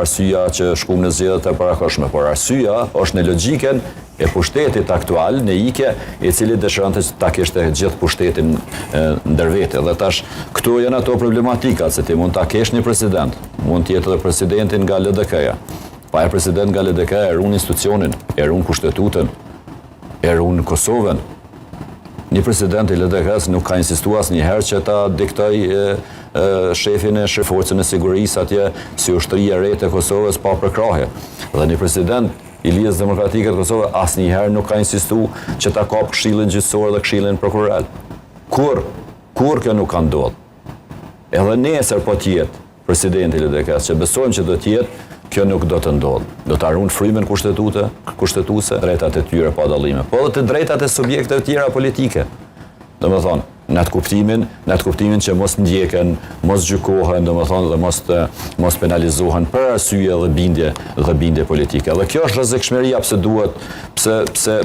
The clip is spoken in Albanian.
arsyeja që shkum në zgjedhjet e parakohshme, por arsyeja është në logjikën e pushtetit aktual në ikje, i cili dëshironte ta kishte gjithë pushtetin ndër vete. Dhe tash këtu janë ato problematikat, se ti mund ta kesh një president, mund të jetë edhe presidentin nga LDK-ja. Pa e president nga LDK-ja e ruan institucionin, e ruan kushtetutën, e ruan Kosovën. Një president i LDK-s nuk ka insistuar asnjëherë që ta diktoj shefin e forcën e sigurisë atje si ushtria e re e Kosovës pa përkrahje. Dhe një president i Lidhjes Demokratike të Kosovës asnjëherë nuk ka insistuar që ta kap Këshillin Gjyqësor dhe Këshillin Prokuror. Kur kjo nuk ka ndodhur. Edhe nesër po të jetë presidenti i LDK-s, që besojmë që do të jetë, kjo nuk do të ndodhë. Do të ruan frymën kushtetuese, drejtat e tyre pa dallime, po edhe të drejtat e subjekteve të tjera politike. Domethënë, në atë kuptimin që mos ndjeken, mos gjykohen, domethënë, dhe mos penalizohen për arsye dhe bindje politike. Dhe kjo është rrezikshmëria pse